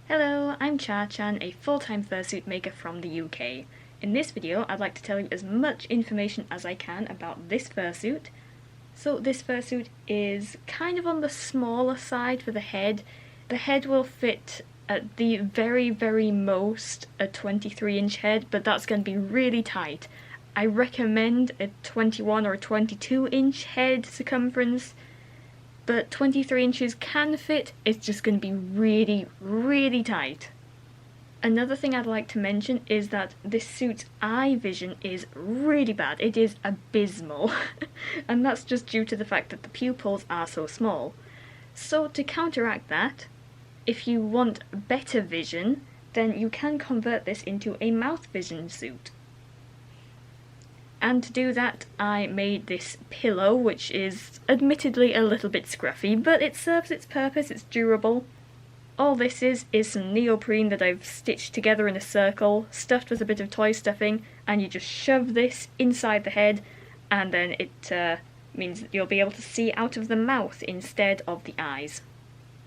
Hello, I'm CharrChan, a full-time fursuit maker from the UK. In this video, I'd like to tell you as much information as I can about this fursuit. So this fursuit is kind of on the smaller side for the head. The head will fit at the very most a 23-inch head, but that's going to be really tight. I recommend a 21 or a 22-inch head circumference, but 23 inches can fit, it's just going to be really tight. Another thing I'd like to mention is that this suit's eye vision is really bad. It is abysmal. And that's just due to the fact that the pupils are so small. So to counteract that, if you want better vision, then you can convert this into a mouth vision suit. And to do that, I made this pillow, which is admittedly a little bit scruffy, but it serves its purpose, it's durable. All this is some neoprene that I've stitched together in a circle, stuffed with a bit of toy stuffing, and you just shove this inside the head, and then it means that you'll be able to see out of the mouth instead of the eyes.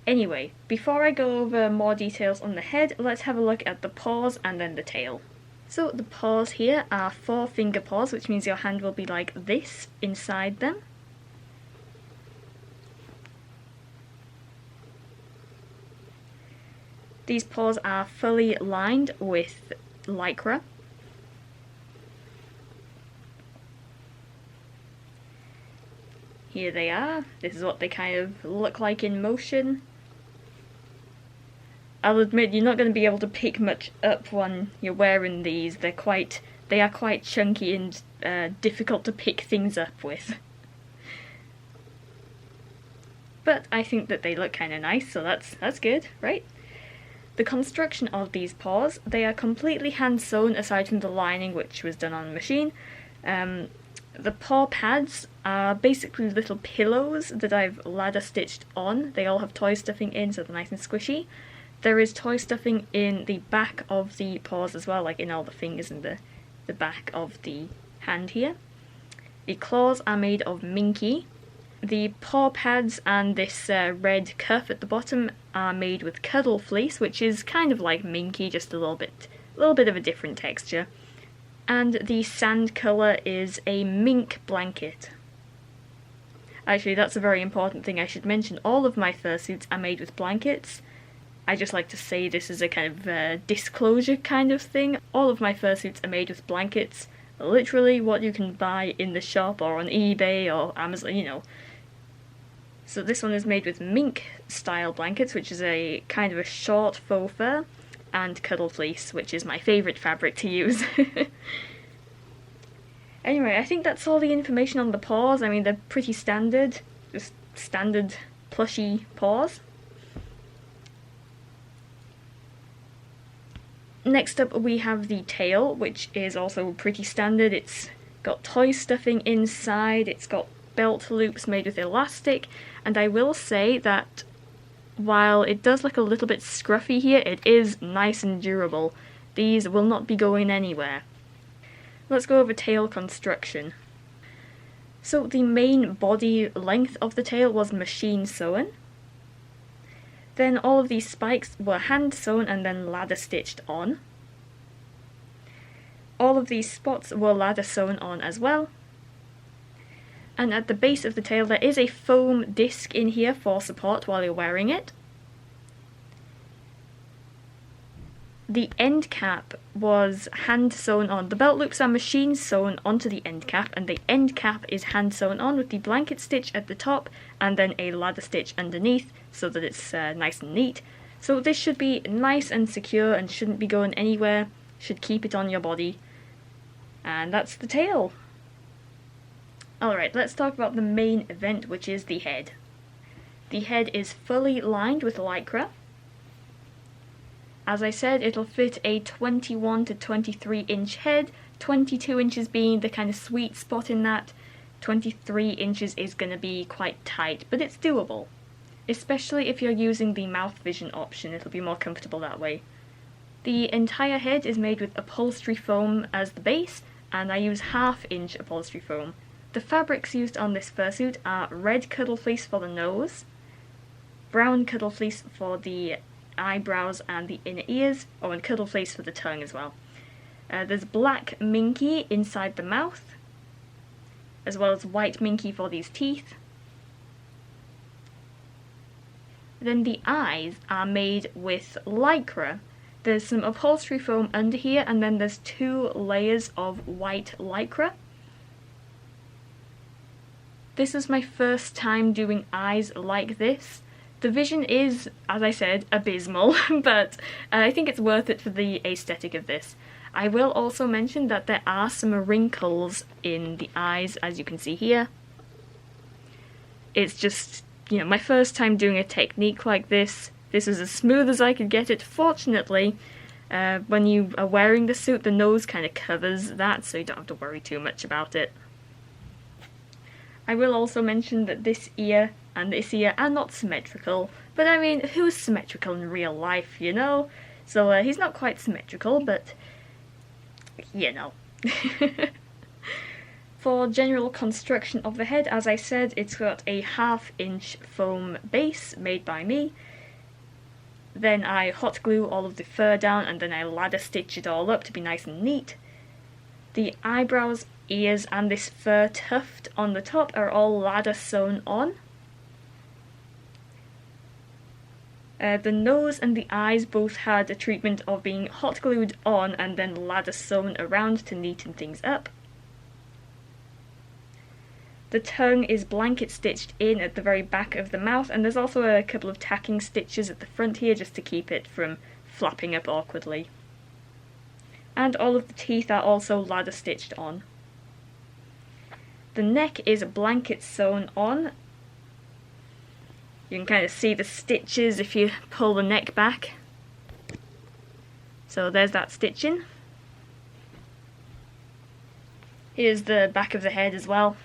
Anyway, before I go over more details on the head, let's have a look at the paws and then the tail. So the paws here are 4-finger paws, which means your hand will be like this inside them. These paws are fully lined with lycra. Here they are. This is what they kind of look like in motion. I'll admit you're not going to be able to pick much up when you're wearing these. They are quite chunky and difficult to pick things up with. But I think that they look kind of nice, so that's good, right? The construction of these paws, they are completely hand sewn aside from the lining, which was done on a machine. The paw pads are basically little pillows that I've ladder stitched on. They all have toy stuffing in, so they're nice and squishy. There is toy stuffing in the back of the paws as well, like in all the fingers and the back of the hand here. The claws are made of minky. The paw pads and this red cuff at the bottom are made with cuddle fleece, which is kind of like minky, just a little bit of a different texture. And the sand colour is a mink blanket. Actually, that's a very important thing I should mention. All of my fursuits are made with blankets. I just like to say this is a kind of disclosure kind of thing. All of my fursuits are made with blankets. Literally what you can buy in the shop or on eBay or Amazon, you know. So this one is made with mink style blankets, which is a kind of a short faux fur, and cuddle fleece, which is my favourite fabric to use. Anyway, I think that's all the information on the paws. I mean, they're pretty standard, just standard plushy paws. Next up we have the tail, which is also pretty standard. It's got toy stuffing inside, it's got belt loops made with elastic, and I will say that while it does look a little bit scruffy here, it is nice and durable. These will not be going anywhere. Let's go over tail construction. So the main body length of the tail was machine sewn. Then all of these spikes were hand sewn and then ladder stitched on. All of these spots were ladder sewn on as well. And at the base of the tail there is a foam disc in here for support while you're wearing it. The end cap was hand sewn on. The belt loops are machine sewn onto the end cap, and the end cap is hand sewn on with the blanket stitch at the top and then a ladder stitch underneath so that it's nice and neat. So this should be nice and secure and shouldn't be going anywhere, should keep it on your body. And that's the tail. Alright, let's talk about the main event, which is the head. The head is fully lined with lycra. As I said, it'll fit a 21 to 23 inch head, 22 inches being the kind of sweet spot in that. 23 inches is going to be quite tight, but it's doable. Especially if you're using the mouth vision option, it'll be more comfortable that way. The entire head is made with upholstery foam as the base, and I use 1/2 inch upholstery foam. The fabrics used on this fursuit are red cuddle fleece for the nose, brown cuddle fleece for the eyebrows and the inner ears, and cuddle face for the tongue as well. There's black minky inside the mouth, as well as white minky for these teeth. Then the eyes are made with lycra. There's some upholstery foam under here, and then there's 2 layers of white lycra. This is my first time doing eyes like this. The vision is, as I said, abysmal, but I think it's worth it for the aesthetic of this. I will also mention that there are some wrinkles in the eyes, as you can see here. It's just, you know, my first time doing a technique like this. This was as smooth as I could get it. Fortunately, when you are wearing the suit, the nose kind of covers that, so you don't have to worry too much about it. I will also mention that this ear and this ear are not symmetrical, but I mean, who's symmetrical in real life, you know? So he's not quite symmetrical, but, you know. For general construction of the head, as I said, it's got a 1/2 inch foam base made by me. Then I hot glue all of the fur down, and then I ladder stitch it all up to be nice and neat. The eyebrows, ears, and this fur tuft on the top are all ladder sewn on. The nose and the eyes both had a treatment of being hot glued on and then ladder sewn around to neaten things up. The tongue is blanket stitched in at the very back of the mouth, and there's also a couple of tacking stitches at the front here just to keep it from flapping up awkwardly. And all of the teeth are also ladder stitched on. The neck is blanket sewn on. You can kind of see the stitches if you pull the neck back. So there's that stitching. Here's the back of the head as well.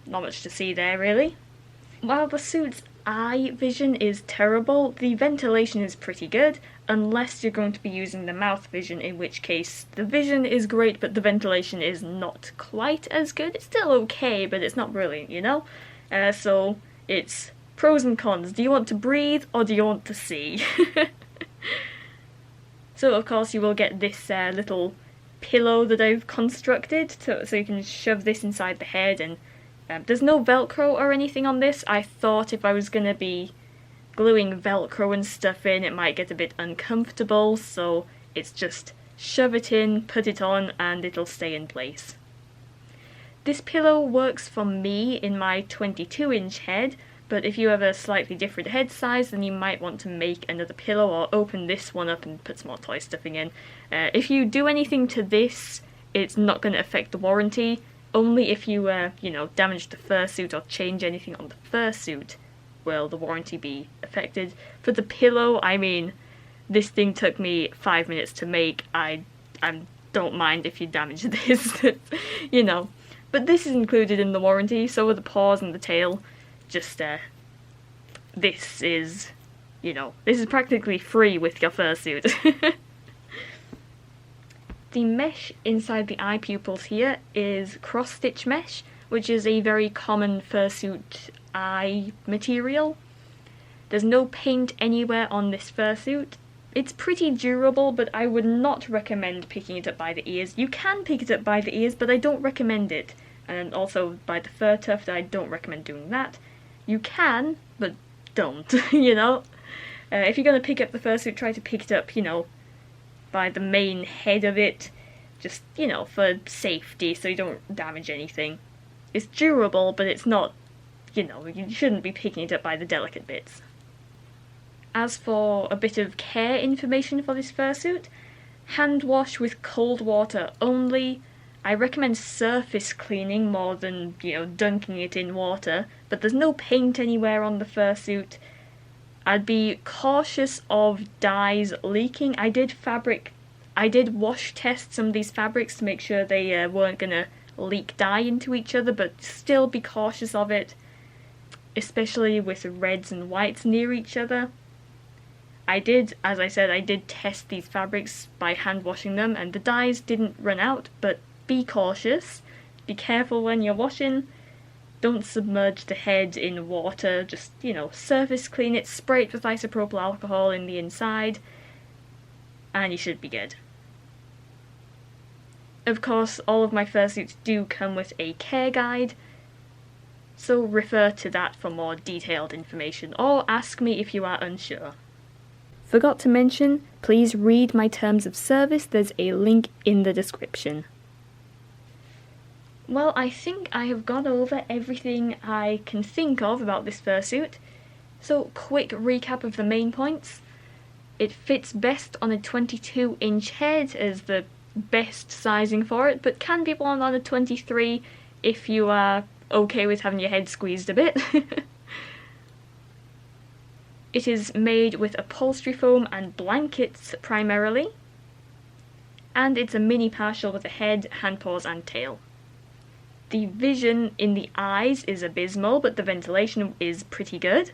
Not much to see there really. While the suit's eye vision is terrible, the ventilation is pretty good, unless you're going to be using the mouth vision, in which case the vision is great but the ventilation is not quite as good. It's still okay, but it's not brilliant, you know? So it's pros and cons. Do you want to breathe or do you want to see? So of course you will get this little pillow that I've constructed so you can shove this inside the head, and there's no Velcro or anything on this. I thought if I was going to be gluing Velcro and stuff in, it might get a bit uncomfortable, so it's just shove it in, put it on, and it'll stay in place. This pillow works for me in my 22-inch head, but if you have a slightly different head size, then you might want to make another pillow or open this one up and put some more toy stuffing in. If you do anything to this, it's not going to affect the warranty. Only if you, damage the fursuit or change anything on the fursuit will the warranty be affected. For the pillow, I mean, this thing took me 5 minutes to make. I don't mind if you damage this, you know. But this is included in the warranty, so are the paws and the tail. Just, this is, this is practically free with your fursuit. The mesh inside the eye pupils here is cross-stitch mesh, which is a very common fursuit eye material. There's no paint anywhere on this fursuit. It's pretty durable, but I would not recommend picking it up by the ears. You can pick it up by the ears, but I don't recommend it. And also by the fur tuft, I don't recommend doing that. You can, but don't, If you're going to pick up the fursuit, try to pick it up, by the main head of it, just, for safety, so you don't damage anything. It's durable, but it's not, you shouldn't be picking it up by the delicate bits. As for a bit of care information for this fursuit, hand wash with cold water only. I recommend surface cleaning more than, dunking it in water, but there's no paint anywhere on the fursuit. I'd be cautious of dyes leaking. I did wash test some of these fabrics to make sure they weren't going to leak dye into each other, but still be cautious of it, especially with reds and whites near each other. As I said, I did test these fabrics by hand washing them, and the dyes didn't run out, but be cautious, be careful when you're washing. Don't submerge the head in water, just, you know, surface clean it, spray it with isopropyl alcohol in the inside, and you should be good. Of course, all of my fursuits do come with a care guide, so refer to that for more detailed information, or ask me if you are unsure. Forgot to mention, please read my terms of service, there's a link in the description. Well, I think I have gone over everything I can think of about this fursuit, so quick recap of the main points. It fits best on a 22-inch head as the best sizing for it, but can be worn on a 23 if you are okay with having your head squeezed a bit. It is made with upholstery foam and blankets primarily, and it's a mini partial with a head, hand paws and tail. The vision in the eyes is abysmal, but the ventilation is pretty good.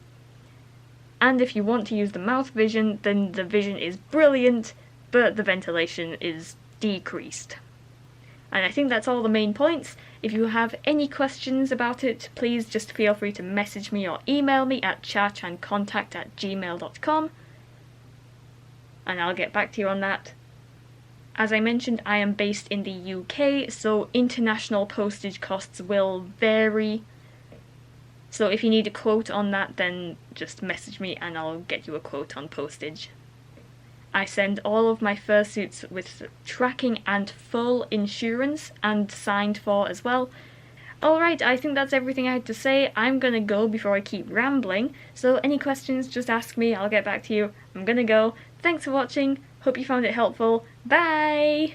And if you want to use the mouth vision, then the vision is brilliant, but the ventilation is decreased. And I think that's all the main points. If you have any questions about it, please just feel free to message me or email me at CharrChanContact@gmail.com, and I'll get back to you on that. As I mentioned, I am based in the UK, so international postage costs will vary. So if you need a quote on that, then just message me and I'll get you a quote on postage. I send all of my fursuits with tracking and full insurance, and signed for as well. Alright, I think that's everything I had to say. I'm gonna go before I keep rambling, so any questions, just ask me, I'll get back to you. I'm gonna go. Thanks for watching, hope you found it helpful. Bye!